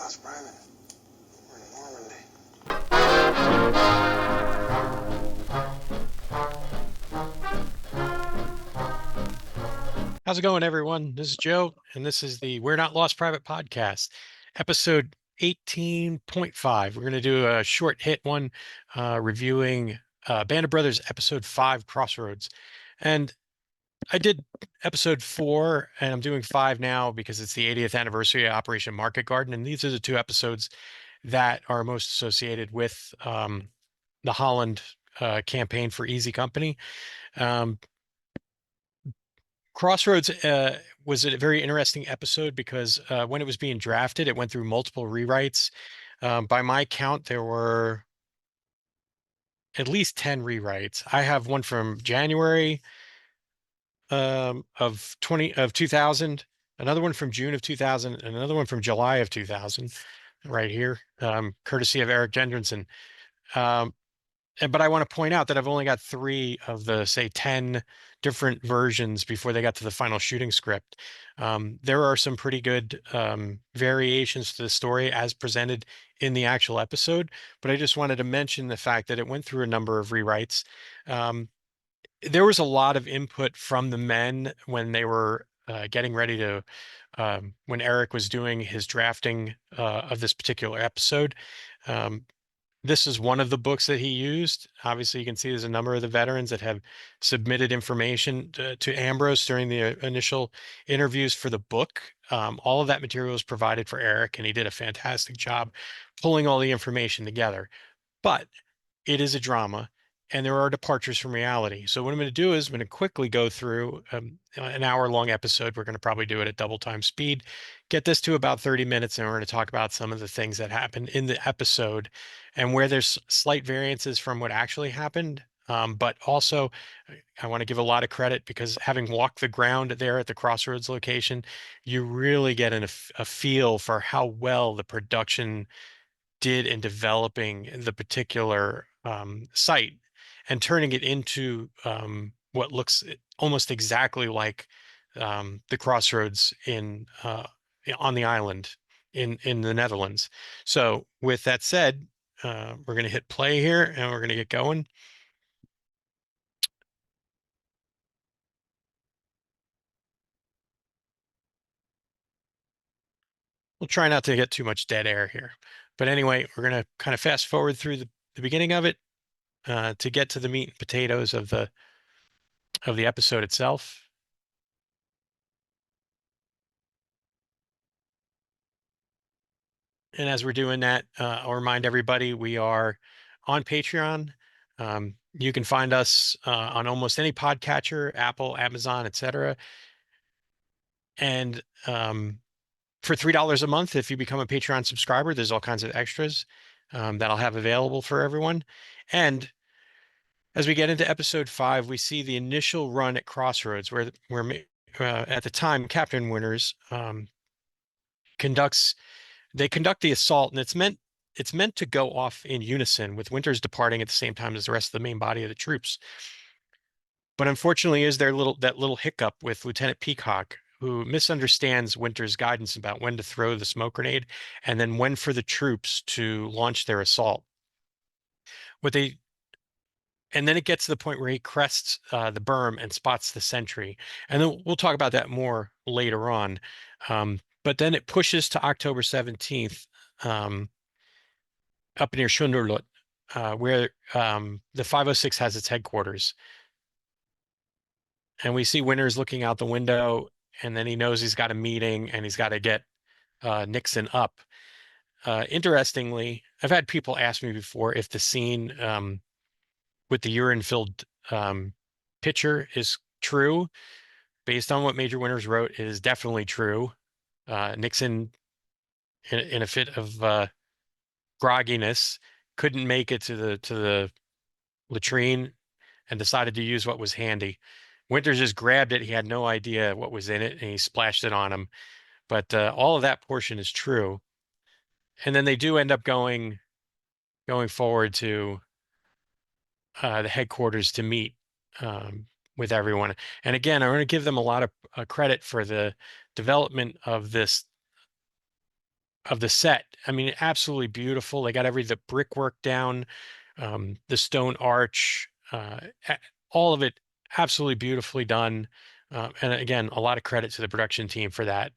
lost private. We're in Normandy. How's it going, everyone? This is Joe, and this is the We're Not Lost Private podcast, episode 18.5. We're going to do a short hit one, reviewing Band of Brothers episode 5, Crossroads. And I did episode 4, and I'm doing 5 now because it's the 80th anniversary of Operation Market Garden. And these are the two episodes that are most associated with the Holland campaign for Easy Company. Um, Crossroads was a very interesting episode because when it was being drafted, it went through multiple rewrites. By my count, there were at least 10 rewrites. I have one from January of 2000, another one from June of 2000, and another one from July of 2000, right here, courtesy of Eric Gendronson. Um, but I want to point out that I've only got 3 of the, say, 10 different versions before they got to the final shooting script. There are some pretty good variations to the story as presented in the actual episode, but I just wanted to mention the fact that it went through a number of rewrites. There was a lot of input from the men when they were getting ready to, when Eric was doing his drafting of this particular episode. Um, this is one of the books that he used. Obviously, you can see there's a number of the veterans that have submitted information to Ambrose during the initial interviews for the book. All of that material was provided for Eric, and he did a fantastic job pulling all the information together. But it is a drama, and there are departures from reality. So what I'm going to do is I'm going to quickly go through an hour-long episode. We're going to probably do it at double time speed, get this to about 30 minutes, and we're going to talk about some of the things that happened in the episode and where there's slight variances from what actually happened. But also, I want to give a lot of credit because having walked the ground there at the Crossroads location, you really get a feel for how well the production did in developing the particular site and turning it into what looks almost exactly like the Crossroads in on the island in the Netherlands. So with that said, we're going to hit play here and we're going to get going. We'll try not to get too much dead air here. But anyway, we're going to kind of fast forward through the beginning of it to get to the meat and potatoes of the episode itself. And as we're doing that, I'll remind everybody we are on Patreon. You can find us on almost any podcatcher, Apple, Amazon, etc. And for $3 a month, if you become a Patreon subscriber, there's all kinds of extras that I'll have available for everyone. And as we get into episode 5, we see the initial run at Crossroads, where at the time Captain Winters conducts conduct the assault, and it's meant to go off in unison, with Winters departing at the same time as the rest of the main body of the troops. But unfortunately, is there that little hiccup with Lieutenant Peacock, who misunderstands Winters' guidance about when to throw the smoke grenade and then when for the troops to launch their assault. What they And then it gets to the point where he crests the berm and spots the sentry, and then we'll talk about that more later on. But then it pushes to October 17th, up near Schunderlut, where the 506 has its headquarters. And we see Winters looking out the window, and then he knows he's got a meeting and he's got to get Nixon up. Interestingly, I've had people ask me before if the scene with the urine-filled pitcher is true. Based on what Major Winters wrote, it is definitely true. Nixon, in a fit of grogginess, couldn't make it to the latrine and decided to use what was handy. Winters just grabbed it. He had no idea what was in it, and he splashed it on him. But all of that portion is true. And then they do end up going forward to the headquarters to meet with everyone. And again, I'm going to give them a lot of credit for the development of this of the set. I mean, absolutely beautiful. They got the brickwork down, the stone arch, all of it absolutely beautifully done. And again, a lot of credit to the production team for that.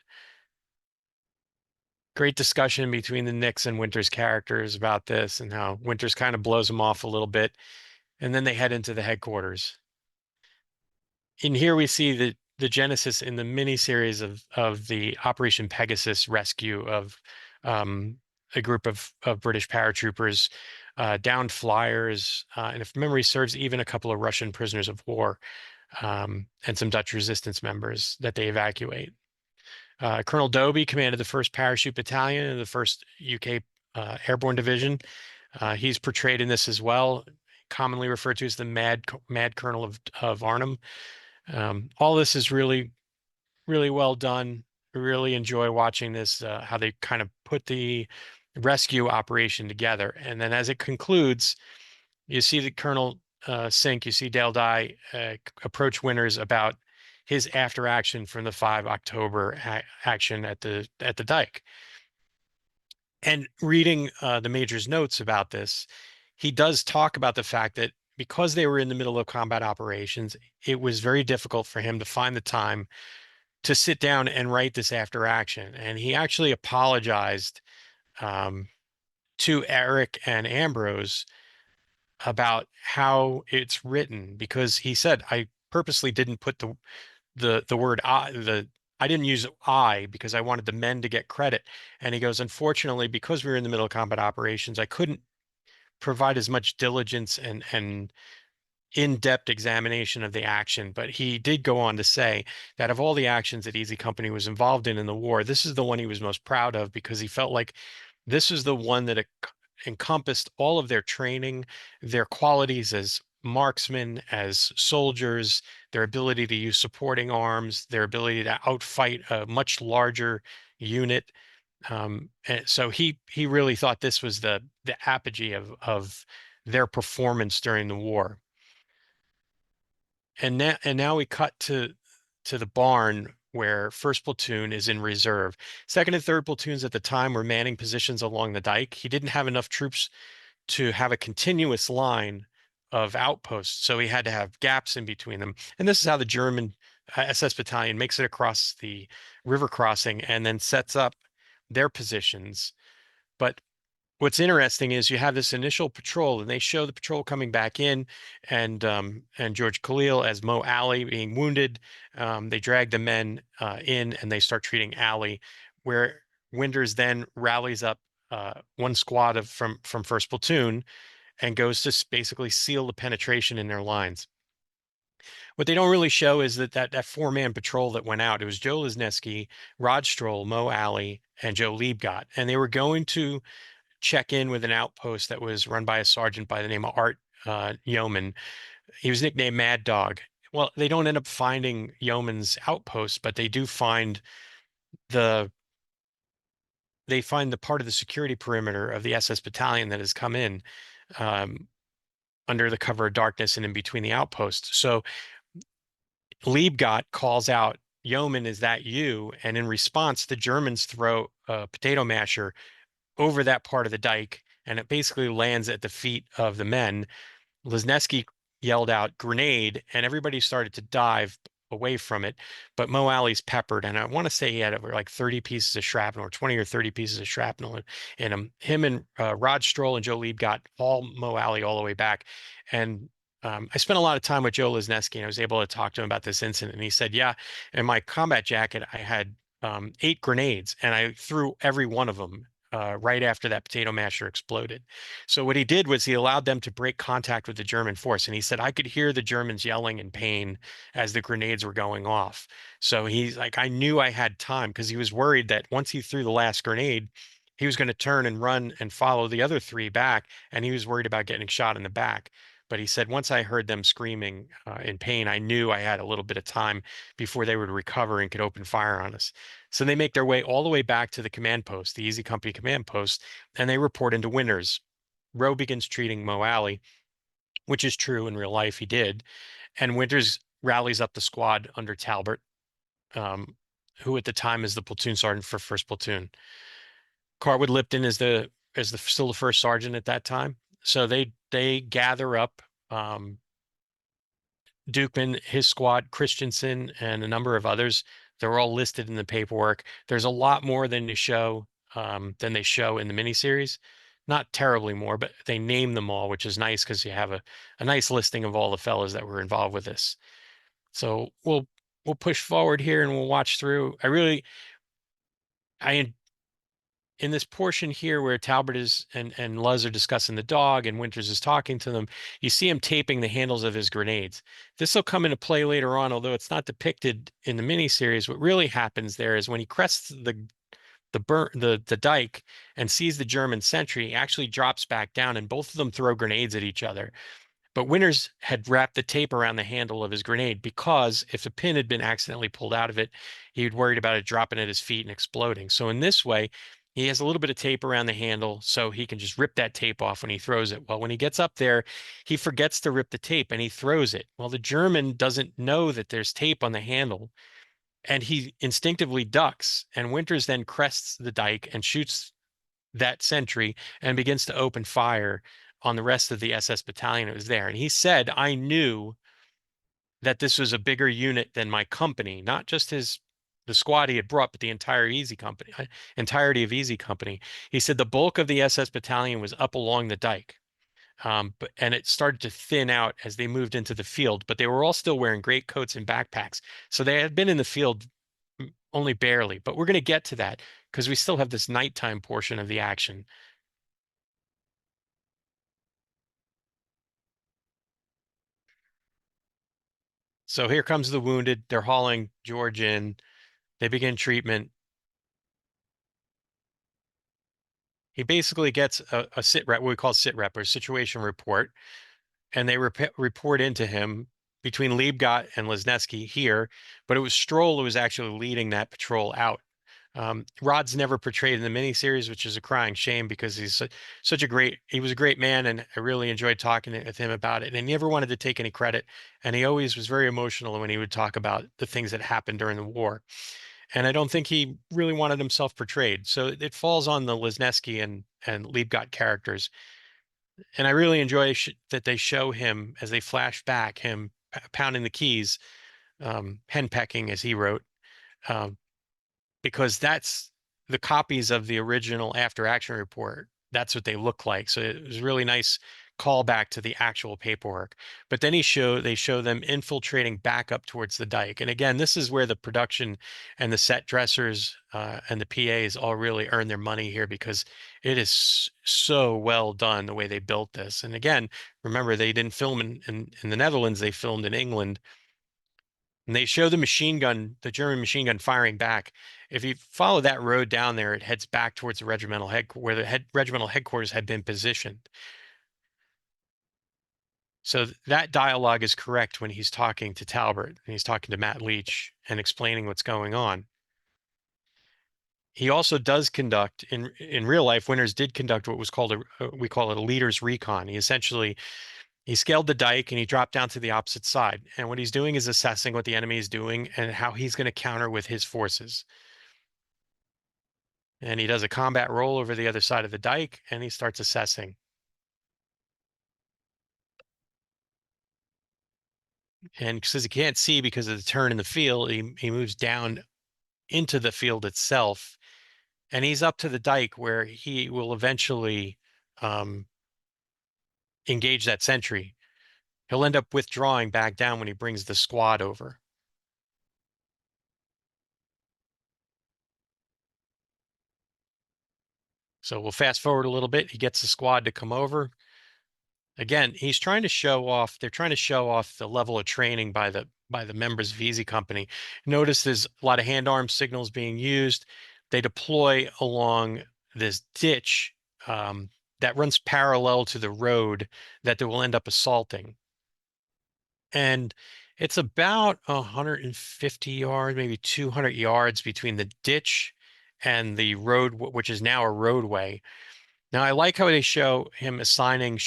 Great discussion between the Knicks and Winters characters about this and how Winters kind of blows them off a little bit. And then they head into the headquarters. In here we see the genesis in the miniseries of the Operation Pegasus rescue of a group of British paratroopers, downed flyers, and if memory serves, even a couple of Russian prisoners of war, and some Dutch resistance members that they evacuate. Colonel Doby commanded the 1st Parachute Battalion in the 1st UK Airborne Division. He's portrayed in this as well, commonly referred to as the Mad Colonel of Arnhem. All this is really, really well done. I really enjoy watching this, how they kind of put the rescue operation together. And then as it concludes, you see the Colonel Sink, you see Dale Dye approach Winters about his after action from the 5 October action at the dike. And reading the Major's notes about this, he does talk about the fact that because they were in the middle of combat operations, it was very difficult for him to find the time to sit down and write this after action. And he actually apologized to Eric and Ambrose about how it's written, because he said, I purposely didn't put the word I didn't use I because I wanted the men to get credit. And he goes, unfortunately, because we were in the middle of combat operations, I couldn't provide as much diligence and in-depth examination of the action. But he did go on to say that of all the actions that Easy Company was involved in the war, this is the one he was most proud of, because he felt like this is the one that encompassed all of their training, their qualities as marksmen, as soldiers, their ability to use supporting arms, their ability to outfight a much larger unit. And so he really thought this was the apogee of their performance during the war. And now we cut to the barn where 1st Platoon is in reserve. 2nd and 3rd platoons at the time were manning positions along the dike. He didn't have enough troops to have a continuous line of outposts, so he had to have gaps in between them. And this is how the German SS battalion makes it across the river crossing and then sets up their positions. But what's interesting is you have this initial patrol, and they show the patrol coming back in, and George Khalil as Mo Ali being wounded. They drag the men in, and they start treating Ali, where Winters then rallies up one squad from 1st Platoon and goes to basically seal the penetration in their lines. What they don't really show is that 4-man patrol that went out, it was Joe Lesneski, Rod Stroll, Mo Ali, and Joe Liebgott, and they were going to check in with an outpost that was run by a sergeant by the name of Art Yeoman. He was nicknamed Mad Dog. Well, they don't end up finding Yeoman's outpost, but they do find the part of the security perimeter of the SS battalion that has come in under the cover of darkness and in between the outposts. So Liebgott calls out, Yeoman, is that you? And in response, the Germans throw a potato masher over that part of the dike, and it basically lands at the feet of the men. Lesneski yelled out grenade, and everybody started to dive away from it, but Mo Ali's peppered, and I want to say he had over like 30 pieces of shrapnel, or 20 or 30 pieces of shrapnel in him. Him and Rod Stroll and Joe Lieb got Mo Ali all the way back. And I spent a lot of time with Joe Lesneski, and I was able to talk to him about this incident. And he said, yeah, in my combat jacket, I had 8 grenades, and I threw every one of them right after that potato masher exploded. So what he did was he allowed them to break contact with the German force. And he said, I could hear the Germans yelling in pain as the grenades were going off. So he's like, I knew I had time, because he was worried that once he threw the last grenade, he was going to turn and run and follow the other 3 back. And he was worried about getting shot in the back. But he said, once I heard them screaming in pain, I knew I had a little bit of time before they would recover and could open fire on us. So they make their way all the way back to the command post, the Easy Company command post, and they report into Winters. Rowe begins treating Mo Ali, which is true in real life, he did. And Winters rallies up the squad under Talbot, who at the time is the platoon sergeant for 1st Platoon. Cartwood Lipton is the still the first sergeant at that time. So they gather up Dukeman, his squad, Christensen, and a number of others. They're all listed in the paperwork. There's a lot more than they show in the miniseries. Not terribly more, but they name them all, which is nice because you have a nice listing of all the fellows that were involved with this. So we'll push forward here and we'll watch through. I in this portion here where Talbot is and Luz are discussing the dog and Winters is talking to them, you see him taping the handles of his grenades. This will come into play later on, although it's not depicted in the miniseries. What really happens there is when he crests the dike and sees the German sentry, he actually drops back down and both of them throw grenades at each other. But Winters had wrapped the tape around the handle of his grenade because if the pin had been accidentally pulled out of it, he'd worried about it dropping at his feet and exploding. So in this way, he has a little bit of tape around the handle so he can just rip that tape off when he throws it. Well, when he gets up there, he forgets to rip the tape and he throws it. Well, the German doesn't know that there's tape on the handle and he instinctively ducks. And Winters then crests the dike and shoots that sentry and begins to open fire on the rest of the SS battalion that was there. And he said, I knew that this was a bigger unit than my company, not just the squad he had brought, but the entirety of Easy Company. He said the bulk of the SS battalion was up along the dike. And it started to thin out as they moved into the field, but they were all still wearing great coats and backpacks. So they had been in the field only barely, but we're going to get to that because we still have this nighttime portion of the action. So here comes the wounded. They're hauling George in. They begin treatment. He basically gets a sit rep, what we call sit rep or situation report, and they report into him between Liebgott and Lesneski here, but it was Stroll who was actually leading that patrol out. Rod's never portrayed in the miniseries, which is a crying shame because he was a great man, and I really enjoyed talking with him about it. And he never wanted to take any credit, and he always was very emotional when he would talk about the things that happened during the war. And I don't think he really wanted himself portrayed. So it falls on the Lesneski and Liebgott characters. And I really enjoy that they show him as they flash back, him pounding the keys, henpecking, as he wrote. Um, because that's the copies of the original after action report. That's what they look like. So it was a really nice callback to the actual paperwork. But then they show them infiltrating back up towards the dike. And again, this is where the production and the set dressers and the PAs all really earn their money here because it is so well done the way they built this. And again, remember they didn't film in the Netherlands, they filmed in England. And they show the German machine gun firing back. If you follow that road down there, it heads back towards the regimental where the regimental headquarters had been positioned. So that dialogue is correct when he's talking to Talbot and he's talking to Matt Leach and explaining what's going on. He also does conduct in real life. Winters did conduct what was called we call it a leader's recon. He scaled the dike and he dropped down to the opposite side. And what he's doing is assessing what the enemy is doing and how he's going to counter with his forces. And he does a combat roll over the other side of the dike and he starts assessing. And since he can't see because of the turn in the field, he moves down into the field itself. And he's up to the dike where he will eventually engage that sentry. He'll end up withdrawing back down when he brings the squad over. So we'll fast forward a little bit. He gets the squad to come over. Again, they're trying to show off the level of training by the members of Easy Company. Notice there's a lot of hand arm signals being used. They deploy along this ditch that runs parallel to the road that they will end up assaulting. And it's about 150 yards, maybe 200 yards between the ditch and the road, which is now a roadway. Now, I like how they show him assigning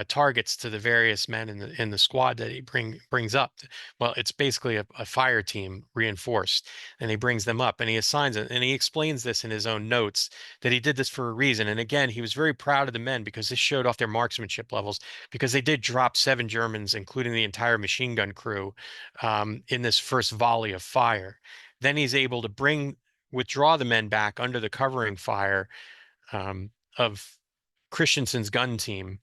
targets to the various men in the squad that he brings up. Well, it's basically a fire team reinforced, and he brings them up and he assigns it. And he explains this in his own notes that he did this for a reason. And again, he was very proud of the men because this showed off their marksmanship levels because they did drop 7 Germans, including the entire machine gun crew, in this first volley of fire. Then he's able to withdraw the men back under the covering fire of Christensen's gun team.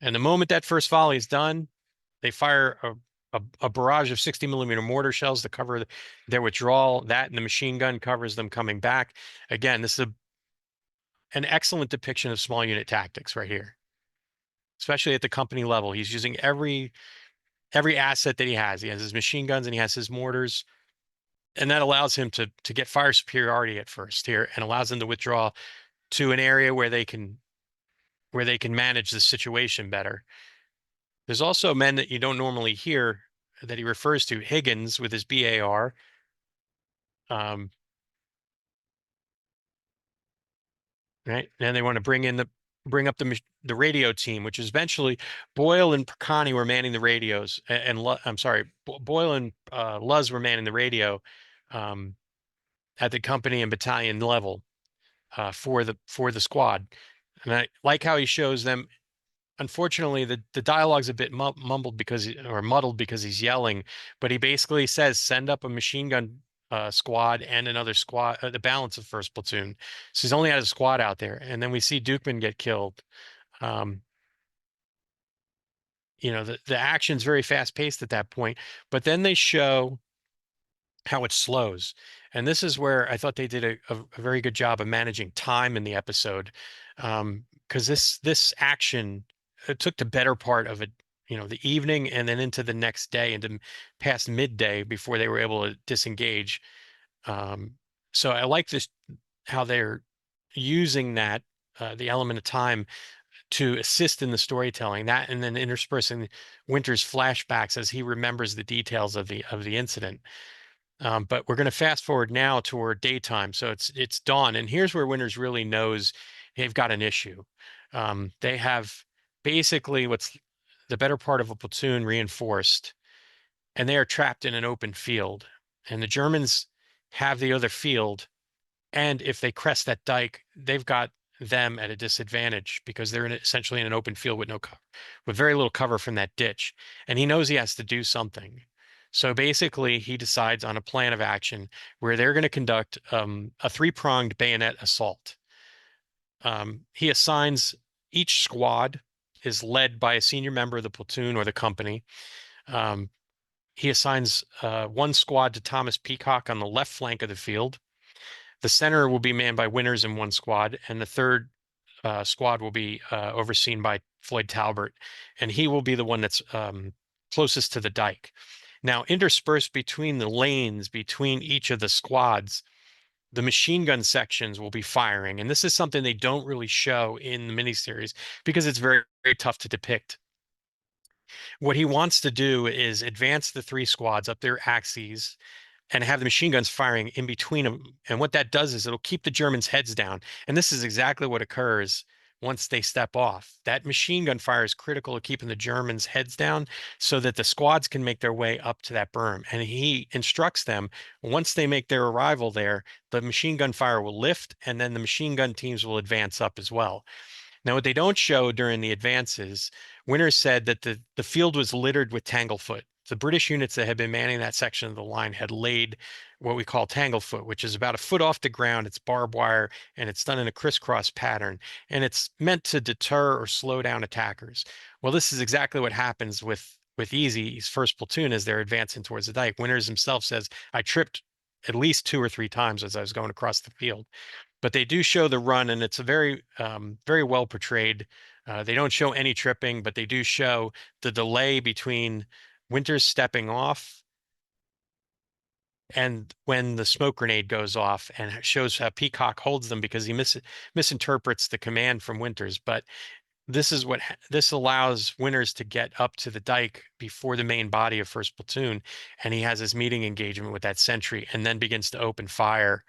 And the moment that first volley is done, they fire a barrage of 60 mm mortar shells to cover their withdrawal. That and the machine gun covers them coming back. Again, this is an excellent depiction of small unit tactics right here, especially at the company level. He's using every asset that he has. He has his machine guns and he has his mortars. And that allows him to get fire superiority at first here and allows them to withdraw to an area where they can manage the situation better. There's also men that you don't normally hear that he refers to. Higgins with his BAR. Right, and they want to bring up the radio team, which is eventually Boyle and Percani were manning the radios, and I'm sorry, Boyle and Luz were manning the radio um, at the company and battalion level for the squad. And I like how he shows them. Unfortunately, the dialogue's a bit mumbled or muddled because he's yelling, but he basically says, "Send up a machine gun squad and another squad, the balance of first platoon." So he's only had a squad out there, and then we see Dukeman get killed. Um, the action's very fast paced at that point, but then they show how it slows. And this is where I thought they did a very good job of managing time in the episode. Because this action it took the better part of it, the evening and then into the next day into past midday before they were able to disengage. So I like this how they're using that the element of time to assist in the storytelling that and then interspersing Winter's flashbacks as he remembers the details of the incident. But we're going to fast forward now toward daytime. So it's dawn. And here's where Winters really knows they've got an issue. They have basically what's the better part of a platoon reinforced, and they are trapped in an open field. And the Germans have the other field. And if they crest that dike, they've got them at a disadvantage because they're essentially in an open field with no cover, with very little cover from that ditch. And he knows he has to do something. So basically, he decides on a plan of action where they're going to conduct a three-pronged bayonet assault. He assigns each squad is led by a senior member of the platoon or the company. Um, he assigns one squad to Thomas Peacock on the left flank of the field. The center will be manned by Winters in one squad, and the third squad will be overseen by Floyd Talbert, and he will be the one that's closest to the dike. Now, interspersed between the lanes between each of the squads, the machine gun sections will be firing, and this is something they don't really show in the miniseries because it's very, very tough to depict. What he wants to do is advance the 3 squads up their axes and have the machine guns firing in between them. And what that does is it'll keep the Germans' heads down. And this is exactly what occurs once they step off. That machine gun fire is critical to keeping the Germans' heads down so that the squads can make their way up to that berm. And he instructs them, once they make their arrival there, the machine gun fire will lift and then the machine gun teams will advance up as well. Now, what they don't show during the advances, Winters said that the field was littered with tanglefoot. The British units that had been manning that section of the line had laid what we call tanglefoot, which is about a foot off the ground. It's barbed wire and it's done in a crisscross pattern. And it's meant to deter or slow down attackers. Well, this is exactly what happens with Easy's first platoon as they're advancing towards the dike. Winters himself says, I tripped at least 2 or 3 times as I was going across the field. But they do show the run, and it's a very well portrayed. They don't show any tripping, but they do show the delay between Winters stepping off and when the smoke grenade goes off, and it shows how Peacock holds them because he misinterprets the command from Winters. But this allows Winters to get up to the dike before the main body of first platoon, and he has his meeting engagement with that sentry, and then begins to open fire.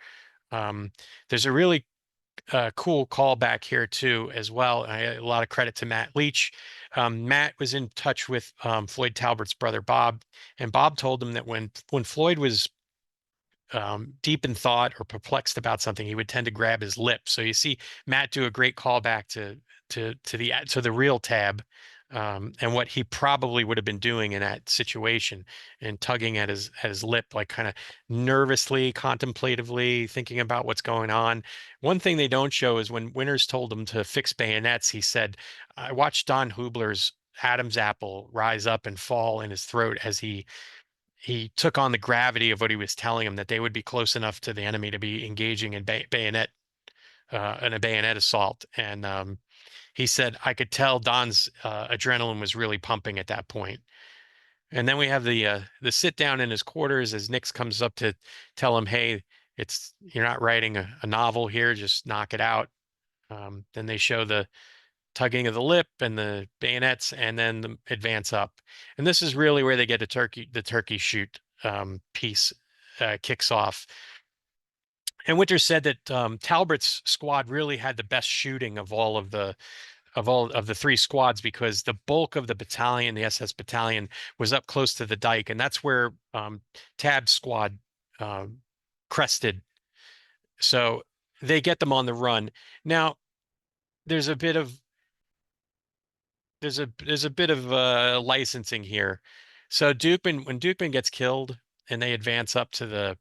There's a really cool callback here too, as well. A lot of credit to Matt Leach. Matt was in touch with Floyd Talbert's brother Bob, and Bob told him that when Floyd was deep in thought or perplexed about something, he would tend to grab his lip. So you see Matt do a great callback to the real Tab, and what he probably would have been doing in that situation, and tugging at his lip, like kind of nervously, contemplatively thinking about what's going on. One thing they don't show is when Winters told him to fix bayonets, he said, "I watched Don Hubler's Adam's apple rise up and fall in his throat as he took on the gravity of what he was telling him, that they would be close enough to the enemy to be engaging in in a bayonet assault." And he said, I could tell Don's adrenaline was really pumping at that point. And then we have the sit down in his quarters as Nix comes up to tell him, "Hey, you're not writing a novel here, just knock it out." Then they show the tugging of the lip and the bayonets, and then the advance up. And this is really where they get the turkey shoot piece kicks off. And Winter said that Talbert's squad really had the best shooting of all of the three squads, because the bulk of the battalion, the SS battalion, was up close to the dike, and that's where Tab's squad crested. So they get them on the run. Now, there's a bit of licensing here. So when Dukeman gets killed, and they advance up to the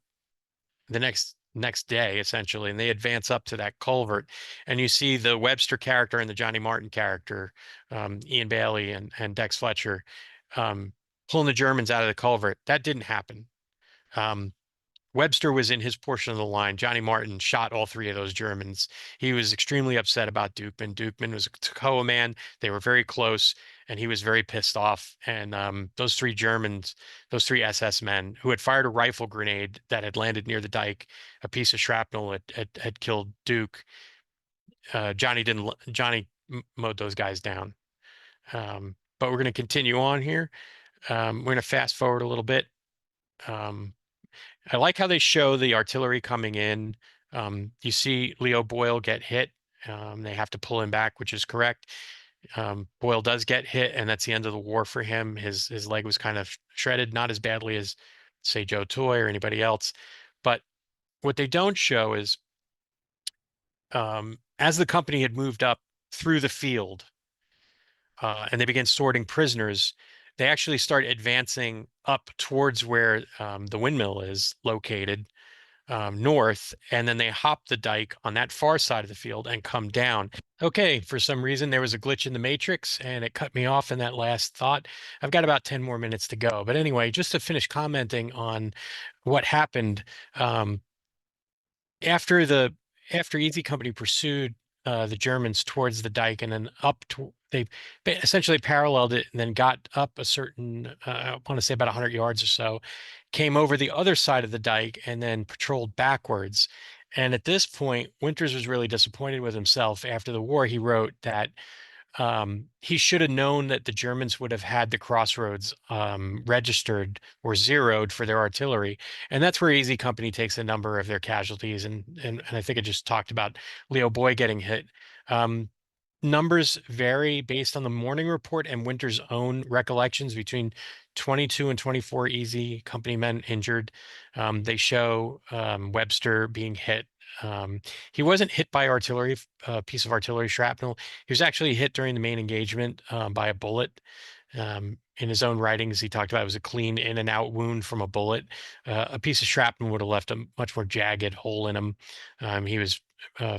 next day, essentially, and they advance up to that culvert, and you see the Webster character and the Johnny Martin character, Ian Bailey and Dex Fletcher, pulling the Germans out of the culvert. That didn't happen. Webster was in his portion of the line. Johnny Martin shot all three of those Germans. He was extremely upset about Dukeman. Dukeman was a Toccoa man. They were very close, and he was very pissed off. And those three Germans, those three SS men who had fired a rifle grenade that had landed near the dike, a piece of shrapnel had killed Duke. Johnny mowed those guys down. But we're going to continue on here. We're going to fast forward a little bit. I like how they show the artillery coming in. You see Leo Boyle get hit. They have to pull him back, which is correct. Boyle does get hit, and that's the end of the war for him. His leg was kind of shredded, not as badly as, say, Joe Toy or anybody else. But what they don't show is, as the company had moved up through the field, and they began sorting prisoners, they actually start advancing up towards where the windmill is located, north, and then they hop the dike on that far side of the field and come down. Okay, for some reason there was a glitch in the matrix and it cut me off in that last thought. I've got about 10 more minutes to go. But anyway, just to finish commenting on what happened, after Easy Company pursued the Germans towards the dike, and then they essentially paralleled it, and then got up a certain, I want to say about 100 yards or so, came over the other side of the dike, and then patrolled backwards. And at this point, Winters was really disappointed with himself. After the war, he wrote that he should have known that the Germans would have had the Crossroads registered or zeroed for their artillery. And that's where Easy Company takes a number of their casualties. And I think I just talked about Leo Boy getting hit. Numbers vary based on the morning report and Winter's own recollections, between 22 and 24 Easy Company men injured. They show Webster being hit. He wasn't hit by piece of artillery shrapnel. He was actually hit during the main engagement by a bullet. In his own writings, he talked about it was a clean in and out wound from a bullet. A piece of shrapnel would have left a much more jagged hole in him. He was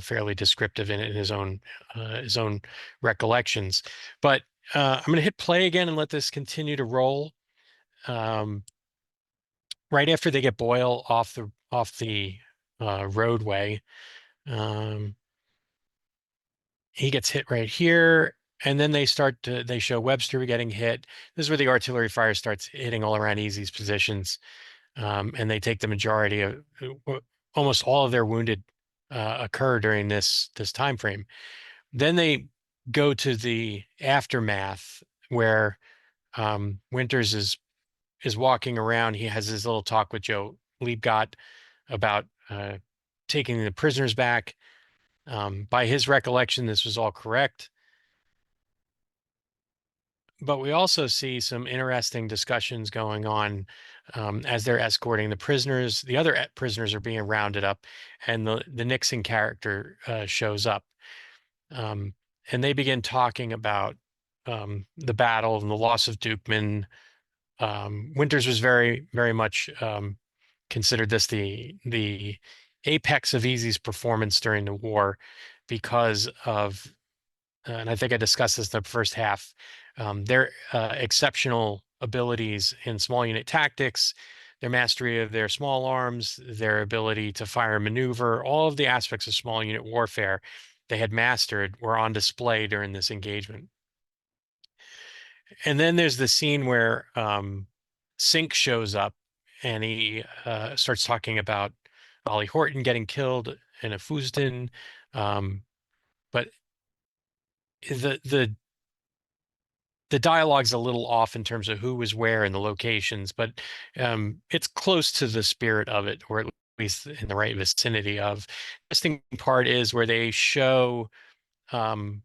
fairly descriptive in his own recollections. But I'm going to hit play again and let this continue to roll. Right after they get Boyle off the roadway, he gets hit right here. And then they show Webster getting hit. This is where the artillery fire starts hitting all around Easy's positions. And they take the majority of, almost all of their wounded occur during this time frame. Then they go to the aftermath where Winters is walking around. He has his little talk with Joe Liebgott about taking the prisoners back. By his recollection, this was all correct. But we also see some interesting discussions going on as they're escorting the prisoners. The other prisoners are being rounded up, and the Nixon character shows up. Um, and they begin talking about the battle and the loss of Dukeman. Winters was very much considered this the apex of Easy's performance during the war because of, and I think I discussed this in the first half, their exceptional abilities in small unit tactics, their mastery of their small arms, their ability to fire and maneuver, all of the aspects of small unit warfare they had mastered were on display during this engagement. And then there's the scene where Sink shows up and he starts talking about Ollie Horton getting killed in a Fusden. But the the dialogue's a little off in terms of who was where and the locations, but it's close to the spirit of it, or at least in the right vicinity of. The interesting part is where they show um,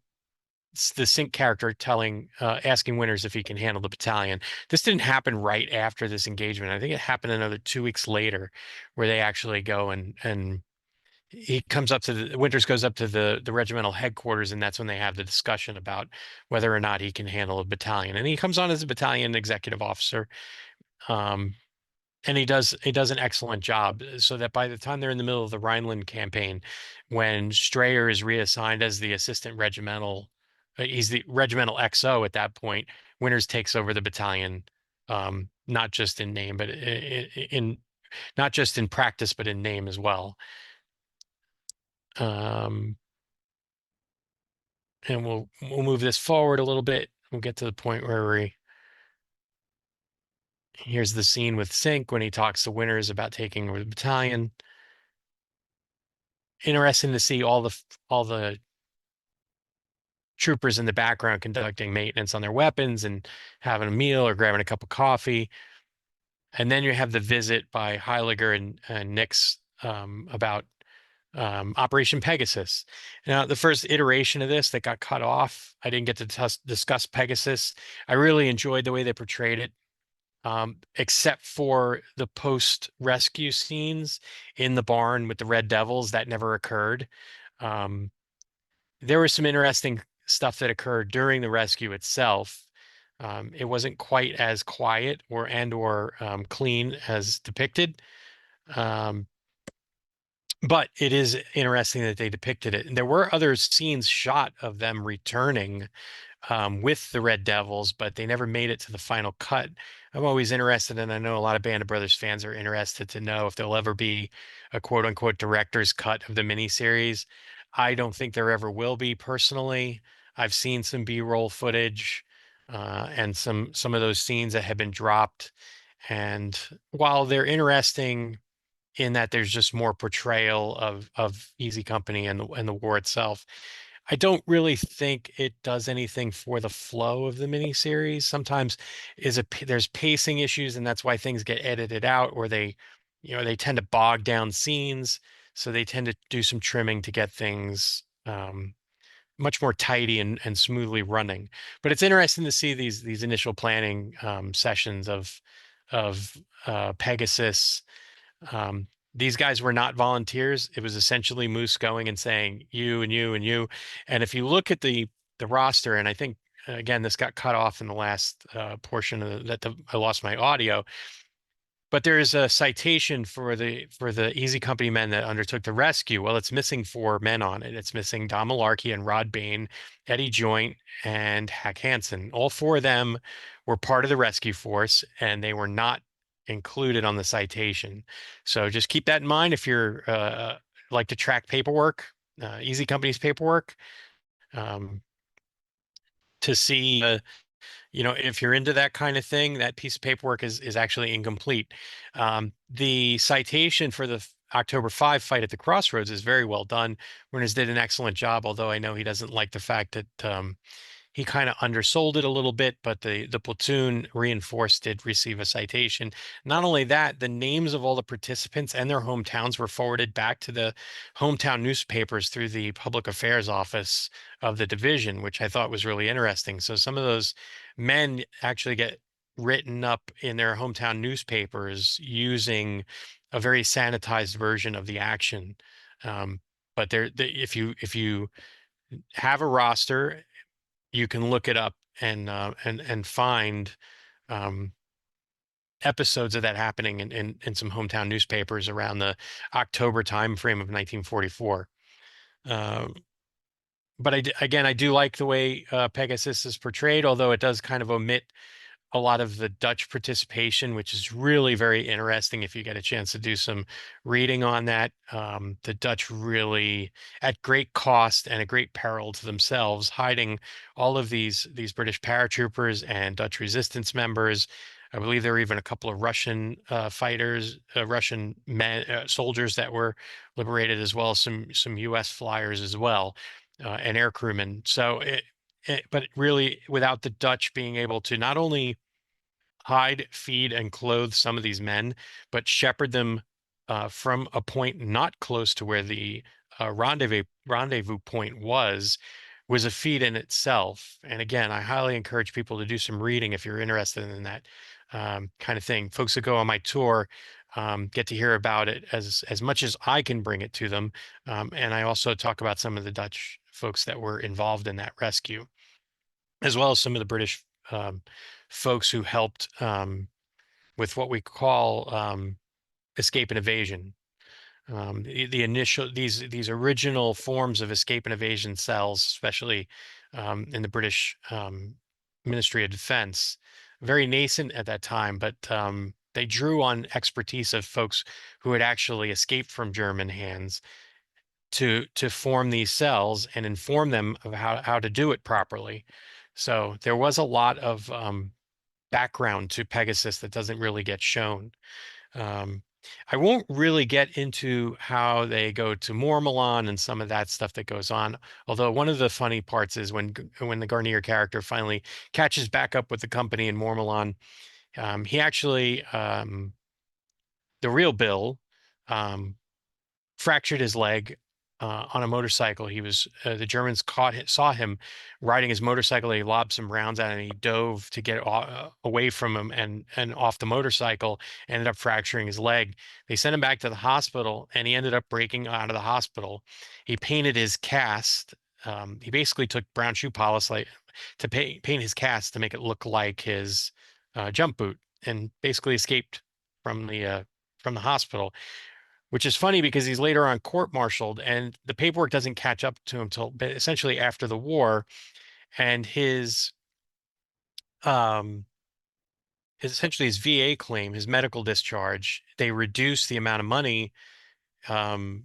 the Sync character asking Winters if he can handle the battalion. This didn't happen right after this engagement. I think it happened another 2 weeks later, where they actually go and he comes up to Winters goes up to the regimental headquarters, and that's when they have the discussion about whether or not he can handle a battalion. And he comes on as a battalion executive officer, um, and he does an excellent job. So that by the time they're in the middle of the Rhineland campaign, when Strayer is reassigned as the assistant regimental, he's the regimental XO at that point. Winters takes over the battalion, not just in name, but in not just in practice, but in name as well. Um, and we'll move this forward a little bit. We'll get to the point where here's the scene with Sink when he talks to Winters about taking over the battalion. Interesting to see all the troopers in the background conducting maintenance on their weapons and having a meal or grabbing a cup of coffee. And then you have the visit by Heiliger and Nix about Operation Pegasus. Now, the first iteration of this that got cut off, I didn't get to discuss Pegasus. I really enjoyed the way they portrayed it, except for the post-rescue scenes in the barn with the Red Devils. That never occurred. There was some interesting stuff that occurred during the rescue itself. It wasn't quite as quiet or clean as depicted. Um, but it is interesting that they depicted it. And there were other scenes shot of them returning with the Red Devils, but they never made it to the final cut. I'm always interested, and I know a lot of Band of Brothers fans are interested to know if there'll ever be a quote unquote director's cut of the miniseries. I don't think there ever will be personally. I've seen some B-roll footage and some of those scenes that have been dropped. And while they're interesting in that there's just more portrayal of Easy Company and the war itself, I don't really think it does anything for the flow of the miniseries. Sometimes there's pacing issues, and that's why things get edited out, or they tend to bog down scenes, so they tend to do some trimming to get things much more tidy and smoothly running. But it's interesting to see these initial planning sessions of Pegasus. These guys were not volunteers. It was essentially Moose going and saying you and you and you. And if you look at the roster, and I think again this got cut off in the last portion of I lost my audio, but there is a citation for the Easy Company men that undertook the rescue. Well, it's missing 4 men on it. It's missing Don Malarkey and Rod Bain, Eddie Joint, and Hack Hansen. All 4 of them were part of the rescue force, and they were not included on the citation. So just keep that in mind if you're like to track paperwork, Easy Company's paperwork, um, to see if you're into that kind of thing, that piece of paperwork is actually incomplete. The citation for the October 5 fight at the Crossroads is very well done. Reynolds did an excellent job, although I know he doesn't like the fact that he kind of undersold it a little bit, but the platoon reinforced did receive a citation. Not only that, the names of all the participants and their hometowns were forwarded back to the hometown newspapers through the public affairs office of the division, which I thought was really interesting. So some of those men actually get written up in their hometown newspapers using a very sanitized version of the action. Um, but if you have a roster, you can look it up and find um, episodes of that happening in some hometown newspapers around the October time frame of 1944. Um, but again, I do like the way Pegasus is portrayed, although it does kind of omit a lot of the Dutch participation, which is really very interesting if you get a chance to do some reading on that. The Dutch really, at great cost and at great peril to themselves, hiding all of these British paratroopers and Dutch resistance members. I believe there were even a couple of Russian fighters, Russian men, soldiers that were liberated, as well as some U.S. flyers as well, and air crewmen. So but really, without the Dutch being able to not only hide, feed, and clothe some of these men, but shepherd them from a point not close to where the rendezvous point was a feat in itself. And again, I highly encourage people to do some reading if you're interested in that kind of thing. Folks that go on my tour get to hear about it as much as I can bring it to them. And I also talk about some of the Dutch folks that were involved in that rescue, as well as some of the British folks who helped with what we call escape and evasion. The initial these original forms of escape and evasion cells, especially in the British Ministry of Defense, very nascent at that time, but they drew on expertise of folks who had actually escaped from German hands to form these cells and inform them of how to do it properly. So there was a lot of background to Pegasus that doesn't really get shown. Um, I won't really get into how they go to Mormelon and some of that stuff that goes on. Although one of the funny parts is when the Garnier character finally catches back up with the company in Mormelon, he actually the real Bill um, fractured his leg on a motorcycle. He was the Germans saw him riding his motorcycle. They lobbed some rounds at him, and he dove to get away from him and off the motorcycle. Ended up fracturing his leg. They sent him back to the hospital, and he ended up breaking out of the hospital. He painted his cast. He basically took brown shoe polish to paint his cast to make it look like his jump boot, and basically escaped from the hospital, which is funny because he's later on court-martialed and the paperwork doesn't catch up to him till essentially after the war. And um, essentially his VA claim, his medical discharge, they reduce the amount of money.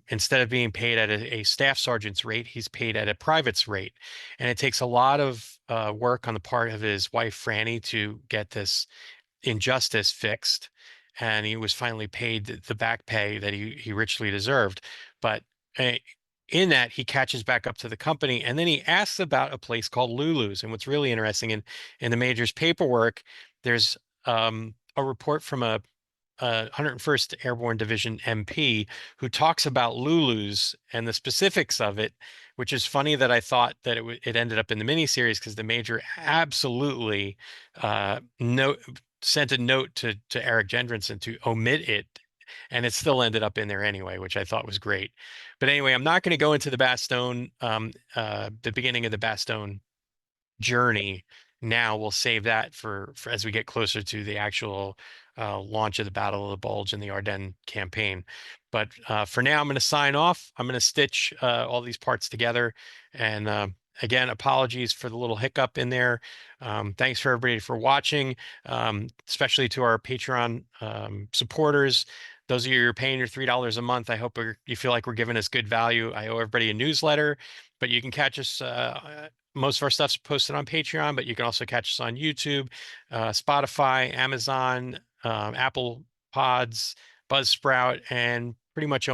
Instead of being paid at a staff sergeant's rate, he's paid at a private's rate. And it takes a lot of work on the part of his wife, Franny, to get this injustice fixed, and he was finally paid the back pay that he richly deserved. But uh, in that, he catches back up to the company, and then he asks about a place called Lulu's. And what's really interesting in the major's paperwork, there's a report from a 101st Airborne Division MP who talks about Lulu's and the specifics of it, which is funny that I thought that it ended up in the miniseries, because the major absolutely sent a note to Eric Gendronson to omit it, and it still ended up in there anyway, which I thought was great. But anyway, I'm not going to go into the Bastogne, the beginning of the Bastogne journey now. We'll save that for as we get closer to the actual launch of the Battle of the Bulge and the Ardennes campaign. But for now, I'm going to sign off. I'm going to stitch all these parts together. And again, apologies for the little hiccup in there. Thanks for everybody for watching, especially to our Patreon supporters. Those of you who are paying your $3 a month, I hope you feel like we're giving us good value. I owe everybody a newsletter, but you can catch us. Most of our stuff's posted on Patreon, but you can also catch us on YouTube, Spotify, Amazon, Apple Pods, Buzzsprout, and pretty much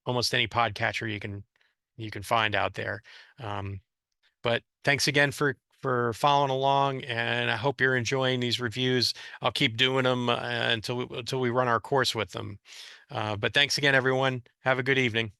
almost any podcatcher you can find out there. But thanks again for following along, and I hope you're enjoying these reviews. I'll keep doing them until we run our course with them. But thanks again, everyone. Have a good evening.